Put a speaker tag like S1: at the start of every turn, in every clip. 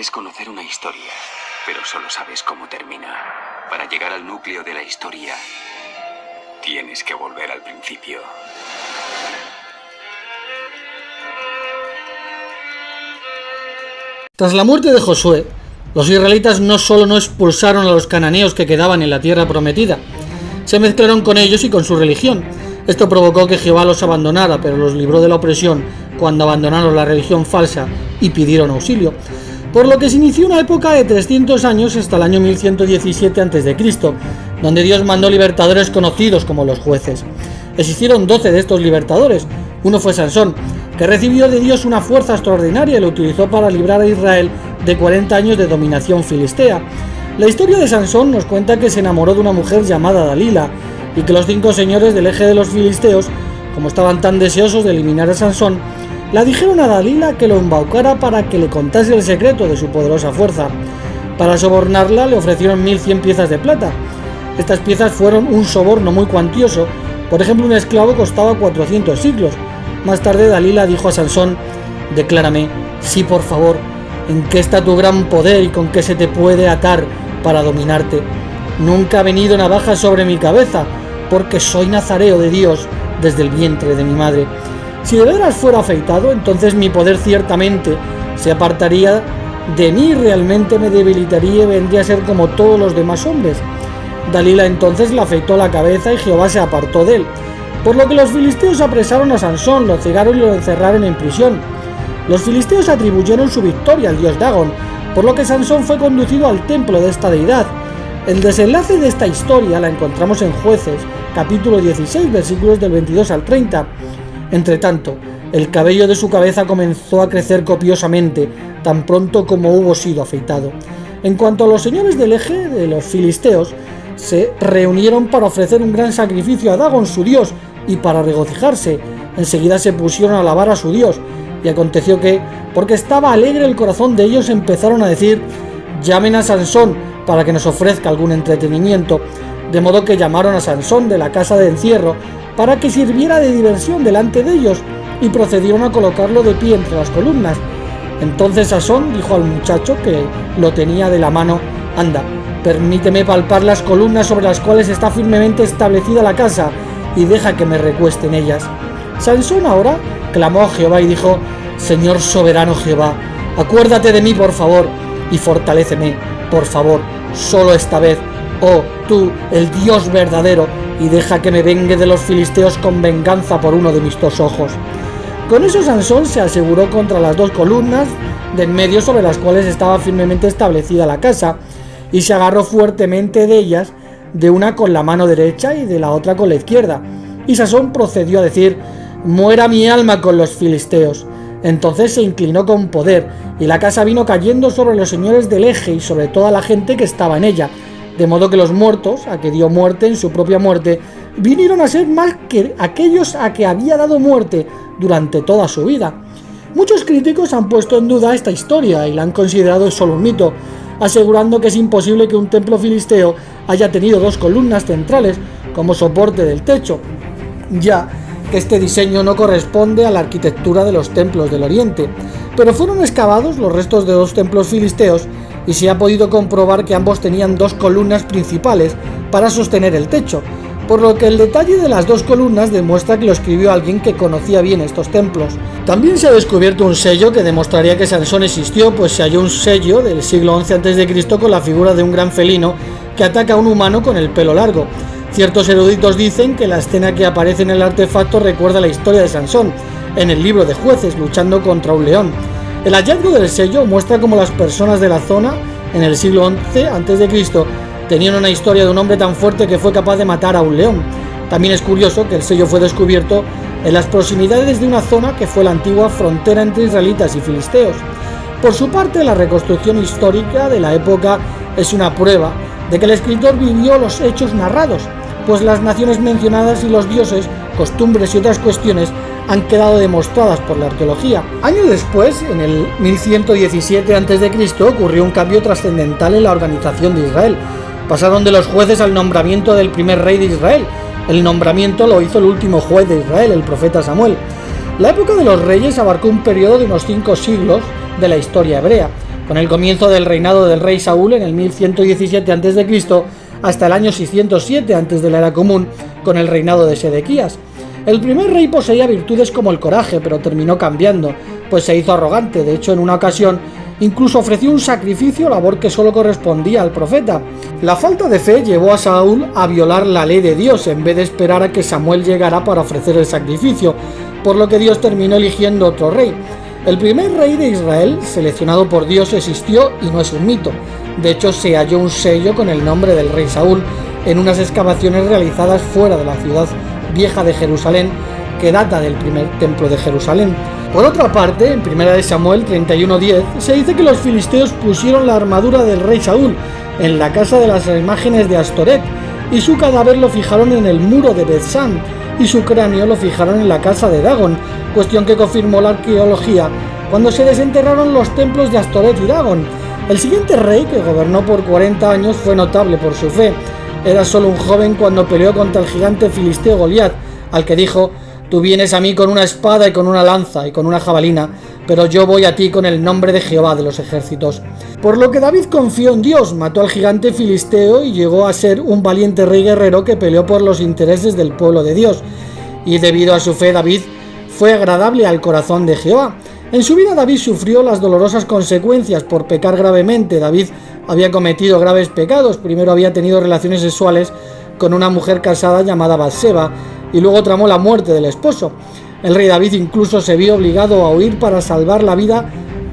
S1: Crees conocer una historia, pero solo sabes cómo termina. Para llegar al núcleo de la historia, tienes que volver al principio.
S2: Tras la muerte de Josué, los israelitas no solo no expulsaron a los cananeos que quedaban en la tierra prometida, se mezclaron con ellos y con su religión. Esto provocó que Jehová los abandonara, pero los libró de la opresión cuando abandonaron la religión falsa y pidieron auxilio. Por lo que se inició una época de 300 años hasta el año 1117 a.C., donde Dios mandó libertadores conocidos como los jueces. Existieron 12 de estos libertadores. Uno fue Sansón, que recibió de Dios una fuerza extraordinaria y lo utilizó para librar a Israel de 40 años de dominación filistea. La historia de Sansón nos cuenta que se enamoró de una mujer llamada Dalila, y que los 5 señores del eje de los filisteos, como estaban tan deseosos de eliminar a Sansón, la dijeron a Dalila que lo embaucara para que le contase el secreto de su poderosa fuerza. Para sobornarla le ofrecieron 1100 piezas de plata. Estas piezas fueron un soborno muy cuantioso. Por ejemplo, un esclavo costaba 400 siglos. Más tarde Dalila dijo a Sansón: declárame, sí, por favor, en qué está tu gran poder y con qué se te puede atar para dominarte. Nunca ha venido navaja sobre mi cabeza, porque soy nazareo de Dios desde el vientre de mi madre. Si de veras fuera afeitado, entonces mi poder ciertamente se apartaría de mí, realmente me debilitaría y vendría a ser como todos los demás hombres. Dalila entonces le afeitó la cabeza y Jehová se apartó de él. Por lo que los filisteos apresaron a Sansón, lo cegaron y lo encerraron en prisión. Los filisteos atribuyeron su victoria al dios Dagón, por lo que Sansón fue conducido al templo de esta deidad. El desenlace de esta historia la encontramos en Jueces, capítulo 16, versículos del 22 al 30. Entretanto, el cabello de su cabeza comenzó a crecer copiosamente, tan pronto como hubo sido afeitado. En cuanto a los señores del eje de los filisteos, se reunieron para ofrecer un gran sacrificio a Dagón, su dios, y para regocijarse. Enseguida se pusieron a alabar a su dios, y aconteció que, porque estaba alegre el corazón de ellos, empezaron a decir: llamen a Sansón para que nos ofrezca algún entretenimiento. De modo que llamaron a Sansón de la casa de encierro para que sirviera de diversión delante de ellos, y procedieron a colocarlo de pie entre las columnas. Entonces Sansón dijo al muchacho que lo tenía de la mano: anda, permíteme palpar las columnas sobre las cuales está firmemente establecida la casa, y deja que me recueste en ellas. Sansón ahora clamó a Jehová y dijo: Señor soberano Jehová, acuérdate de mí, por favor, y fortaléceme, por favor, solo esta vez, oh tú, el Dios verdadero, y deja que me vengue de los filisteos con venganza por uno de mis 2 ojos. Con eso Sansón se aseguró contra las 2 columnas de en medio sobre las cuales estaba firmemente establecida la casa, y se agarró fuertemente de ellas, de una con la mano derecha y de la otra con la izquierda. Y Sansón procedió a decir: muera mi alma con los filisteos. Entonces se inclinó con poder, y la casa vino cayendo sobre los señores del eje y sobre toda la gente que estaba en ella, de modo que los muertos, a que dio muerte en su propia muerte, vinieron a ser más que aquellos a que había dado muerte durante toda su vida. Muchos críticos han puesto en duda esta historia y la han considerado solo un mito, asegurando que es imposible que un templo filisteo haya tenido 2 columnas centrales como soporte del techo, ya que este diseño no corresponde a la arquitectura de los templos del Oriente, pero fueron excavados los restos de 2 templos filisteos y se ha podido comprobar que ambos tenían 2 columnas principales para sostener el techo, por lo que el detalle de las 2 columnas demuestra que lo escribió alguien que conocía bien estos templos. También se ha descubierto un sello que demostraría que Sansón existió, pues se halló un sello del siglo XI a.C. con la figura de un gran felino que ataca a un humano con el pelo largo. Ciertos eruditos dicen que la escena que aparece en el artefacto recuerda la historia de Sansón en el libro de Jueces, luchando contra un león. El hallazgo del sello muestra cómo las personas de la zona en el siglo XI a.C. tenían una historia de un hombre tan fuerte que fue capaz de matar a un león. También es curioso que el sello fue descubierto en las proximidades de una zona que fue la antigua frontera entre israelitas y filisteos. Por su parte, la reconstrucción histórica de la época es una prueba de que el escritor vivió los hechos narrados, pues las naciones mencionadas y los dioses, costumbres y otras cuestiones han quedado demostradas por la arqueología. Años después, en el 1117 a.C., ocurrió un cambio trascendental en la organización de Israel. Pasaron de los jueces al nombramiento del primer rey de Israel. El nombramiento lo hizo el último juez de Israel, el profeta Samuel. La época de los reyes abarcó un periodo de unos 5 siglos de la historia hebrea, con el comienzo del reinado del rey Saúl en el 1117 a.C. hasta el año 607 antes de la era común, con el reinado de Sedequías. El primer rey poseía virtudes como el coraje, pero terminó cambiando, pues se hizo arrogante. De hecho, en una ocasión incluso ofreció un sacrificio, labor que solo correspondía al profeta. La falta de fe llevó a Saúl a violar la ley de Dios en vez de esperar a que Samuel llegara para ofrecer el sacrificio, por lo que Dios terminó eligiendo otro rey. El primer rey de Israel, seleccionado por Dios, existió y no es un mito. De hecho, se halló un sello con el nombre del rey Saúl en unas excavaciones realizadas fuera de la ciudad vieja de Jerusalén, que data del primer templo de Jerusalén. Por otra parte, en 1 Samuel 31:10 se dice que los filisteos pusieron la armadura del rey Saúl en la casa de las imágenes de Astoret, y su cadáver lo fijaron en el muro de Beth-San, y su cráneo lo fijaron en la casa de Dagon, cuestión que confirmó la arqueología cuando se desenterraron los templos de Astoret y Dagon. El siguiente rey, que gobernó por 40 años, fue notable por su fe. Era solo un joven cuando peleó contra el gigante filisteo Goliat, al que dijo: «Tú vienes a mí con una espada y con una lanza y con una jabalina, pero yo voy a ti con el nombre de Jehová de los ejércitos». Por lo que David confió en Dios, mató al gigante filisteo y llegó a ser un valiente rey guerrero que peleó por los intereses del pueblo de Dios. Y debido a su fe, David fue agradable al corazón de Jehová. En su vida David sufrió las dolorosas consecuencias por pecar gravemente. David había cometido graves pecados. Primero había tenido relaciones sexuales con una mujer casada llamada Batseba, y luego tramó la muerte del esposo. El rey David incluso se vio obligado a huir para salvar la vida,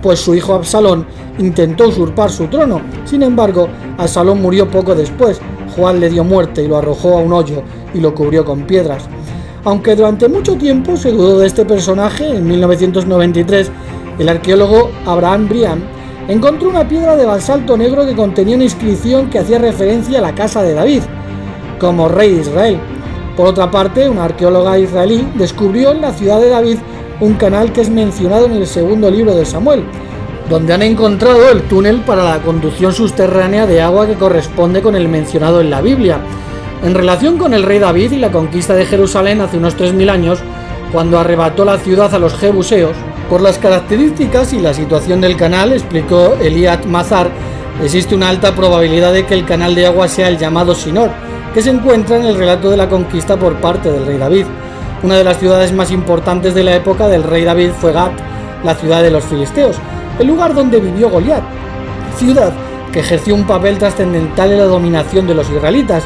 S2: pues su hijo Absalón intentó usurpar su trono. Sin embargo, Absalón murió poco después. Joab le dio muerte y lo arrojó a un hoyo y lo cubrió con piedras. Aunque durante mucho tiempo se dudó de este personaje, en 1993 el arqueólogo Abraham Brian encontró una piedra de basalto negro que contenía una inscripción que hacía referencia a la casa de David como rey de Israel. Por otra parte, una arqueóloga israelí descubrió en la ciudad de David un canal que es mencionado en el segundo libro de Samuel, donde han encontrado el túnel para la conducción subterránea de agua que corresponde con el mencionado en la Biblia. En relación con el rey David y la conquista de Jerusalén hace unos 3000 años, cuando arrebató la ciudad a los jebuseos, por las características y la situación del canal, explicó Eliad Mazar, existe una alta probabilidad de que el canal de agua sea el llamado Sinor, que se encuentra en el relato de la conquista por parte del rey David. Una de las ciudades más importantes de la época del rey David fue Gat, la ciudad de los filisteos, el lugar donde vivió Goliat, ciudad que ejerció un papel trascendental en la dominación de los israelitas.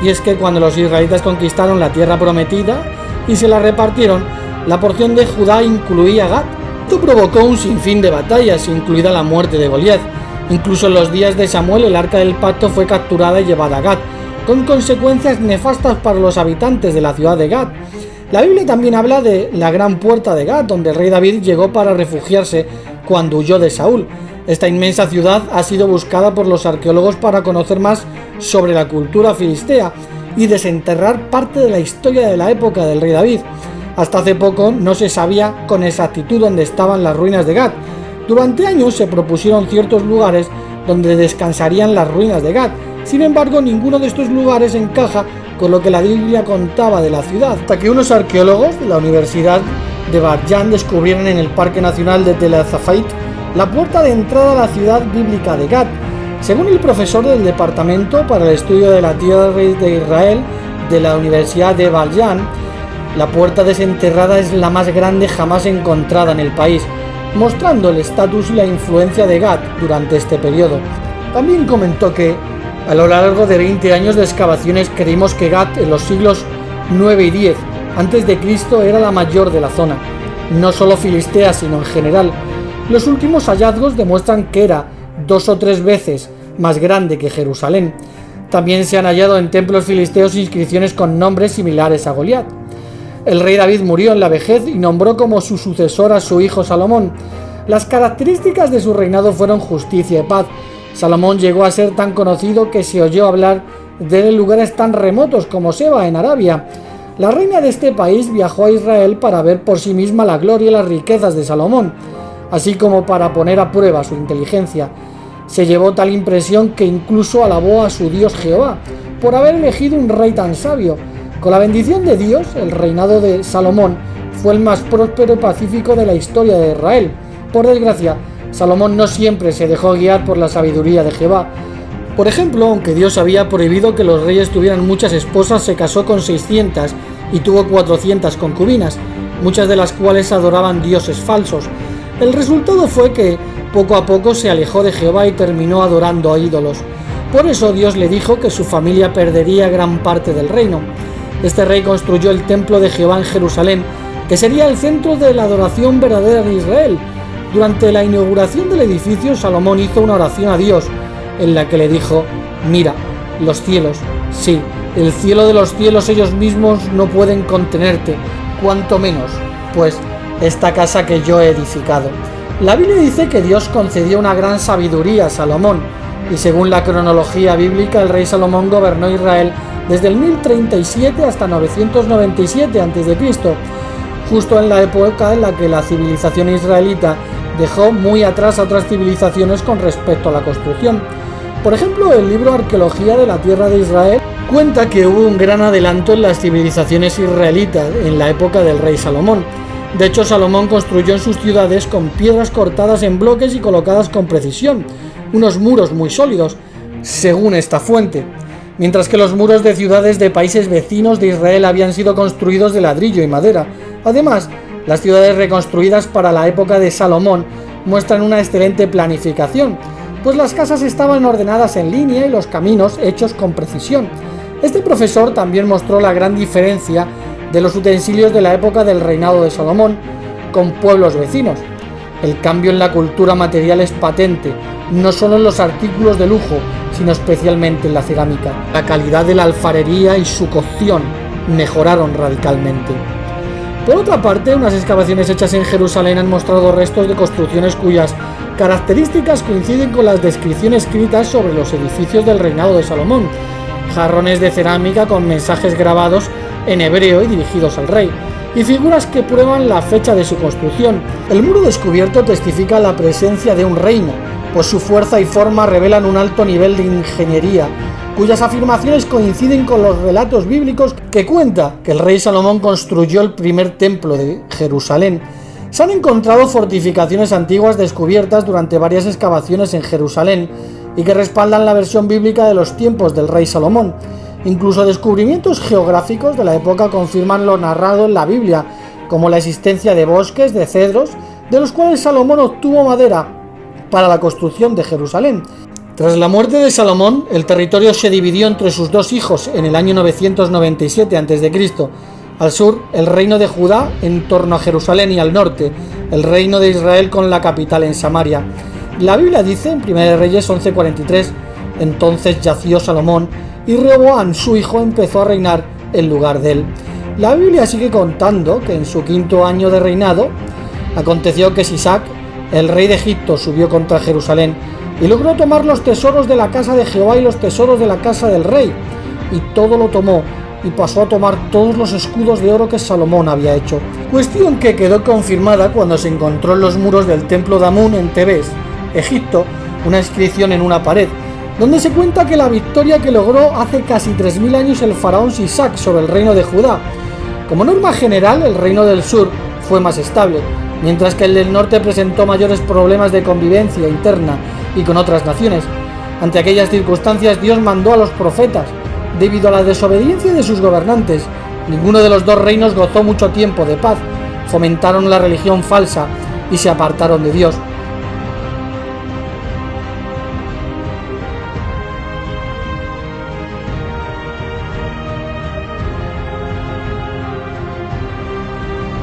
S2: Y es que cuando los israelitas conquistaron la tierra prometida y se la repartieron, la porción de Judá incluía Gat. Esto provocó un sinfín de batallas, incluida la muerte de Goliat. Incluso en los días de Samuel el arca del pacto fue capturada y llevada a Gat, con consecuencias nefastas para los habitantes de la ciudad de Gat. La Biblia también habla de la gran puerta de Gat, donde el rey David llegó para refugiarse cuando huyó de Saúl. Esta inmensa ciudad ha sido buscada por los arqueólogos para conocer más sobre la cultura filistea y desenterrar parte de la historia de la época del rey David. Hasta hace poco no se sabía con exactitud dónde estaban las ruinas de Gat. Durante años se propusieron ciertos lugares donde descansarían las ruinas de Gat. Sin embargo, ninguno de estos lugares encaja con lo que la Biblia contaba de la ciudad, hasta que unos arqueólogos de la Universidad de Bar-Yan descubrieron en el Parque Nacional de Tel Zafait la puerta de entrada a la ciudad bíblica de Gat. Según el profesor del Departamento para el Estudio de la Tierra de Israel de la Universidad de Bar-Yan, la puerta desenterrada es la más grande jamás encontrada en el país, mostrando el estatus y la influencia de Gat durante este periodo. También comentó que a lo largo de 20 años de excavaciones creímos que Gat en los siglos 9 y 10 a.C. era la mayor de la zona, no solo filistea sino en general. Los últimos hallazgos demuestran que era 2 o 3 veces más grande que Jerusalén. También se han hallado en templos filisteos inscripciones con nombres similares a Goliat. El rey David murió en la vejez y nombró como su sucesor a su hijo Salomón. Las características de su reinado fueron justicia y paz. Salomón llegó a ser tan conocido que se oyó hablar de él en lugares tan remotos como Seba en Arabia. La reina de este país viajó a Israel para ver por sí misma la gloria y las riquezas de Salomón, así como para poner a prueba su inteligencia. Se llevó tal impresión que incluso alabó a su Dios Jehová por haber elegido un rey tan sabio. Con la bendición de Dios, el reinado de Salomón fue el más próspero y pacífico de la historia de Israel. Por desgracia, Salomón no siempre se dejó guiar por la sabiduría de Jehová. Por ejemplo, aunque Dios había prohibido que los reyes tuvieran muchas esposas, se casó con 600 y tuvo 400 concubinas, muchas de las cuales adoraban dioses falsos. El resultado fue que poco a poco se alejó de Jehová y terminó adorando a ídolos. Por eso Dios le dijo que su familia perdería gran parte del reino. Este rey construyó el templo de Jehová en Jerusalén, que sería el centro de la adoración verdadera de Israel. Durante la inauguración del edificio, Salomón hizo una oración a Dios, en la que le dijo: mira, los cielos, sí, el cielo de los cielos ellos mismos no pueden contenerte, cuanto menos, pues, esta casa que yo he edificado. La Biblia dice que Dios concedió una gran sabiduría a Salomón, y según la cronología bíblica, el rey Salomón gobernó Israel desde el 1037 hasta 997 a.C., justo en la época en la que la civilización israelita dejó muy atrás a otras civilizaciones con respecto a la construcción. Por ejemplo, el libro Arqueología de la Tierra de Israel cuenta que hubo un gran adelanto en las civilizaciones israelitas en la época del rey Salomón. De hecho, Salomón construyó en sus ciudades con piedras cortadas en bloques y colocadas con precisión, unos muros muy sólidos, según esta fuente, mientras que los muros de ciudades de países vecinos de Israel habían sido construidos de ladrillo y madera. Además, las ciudades reconstruidas para la época de Salomón muestran una excelente planificación, pues las casas estaban ordenadas en línea y los caminos hechos con precisión. Este profesor también mostró la gran diferencia de los utensilios de la época del reinado de Salomón con pueblos vecinos. El cambio en la cultura material es patente, no solo en los artículos de lujo, sino especialmente en la cerámica. La calidad de la alfarería y su cocción mejoraron radicalmente. Por otra parte, unas excavaciones hechas en Jerusalén han mostrado restos de construcciones cuyas características coinciden con las descripciones escritas sobre los edificios del reinado de Salomón. Jarrones de cerámica con mensajes grabados en hebreo y dirigidos al rey, y figuras que prueban la fecha de su construcción. El muro descubierto testifica la presencia de un reino, pues su fuerza y forma revelan un alto nivel de ingeniería, cuyas afirmaciones coinciden con los relatos bíblicos que cuenta que el rey Salomón construyó el primer templo de Jerusalén. Se han encontrado fortificaciones antiguas descubiertas durante varias excavaciones en Jerusalén y que respaldan la versión bíblica de los tiempos del rey Salomón. Incluso descubrimientos geográficos de la época confirman lo narrado en la Biblia, como la existencia de bosques de cedros, de los cuales Salomón obtuvo madera para la construcción de Jerusalén. Tras la muerte de Salomón, el territorio se dividió entre sus dos hijos en el año 997 a.C. Al sur, el reino de Judá en torno a Jerusalén, y al norte, el reino de Israel con la capital en Samaria. La Biblia dice en 1 Reyes 11:43: entonces yació Salomón y Rehoboam su hijo empezó a reinar en lugar de él. La Biblia sigue contando que en su 5.º año de reinado aconteció que Sisac, el rey de Egipto, subió contra Jerusalén y logró tomar los tesoros de la casa de Jehová y los tesoros de la casa del rey, y todo lo tomó y pasó a tomar todos los escudos de oro que Salomón había hecho. Cuestión que quedó confirmada cuando se encontró en los muros del templo de Amún en Tebes, Egipto, una inscripción en una pared, donde se cuenta que la victoria que logró hace casi 3.000 años el faraón Sisac sobre el reino de Judá. Como norma general, el reino del sur fue más estable, mientras que el del norte presentó mayores problemas de convivencia interna y con otras naciones. Ante aquellas circunstancias, Dios mandó a los profetas. Debido a la desobediencia de sus gobernantes, ninguno de los dos reinos gozó mucho tiempo de paz, fomentaron la religión falsa y se apartaron de Dios.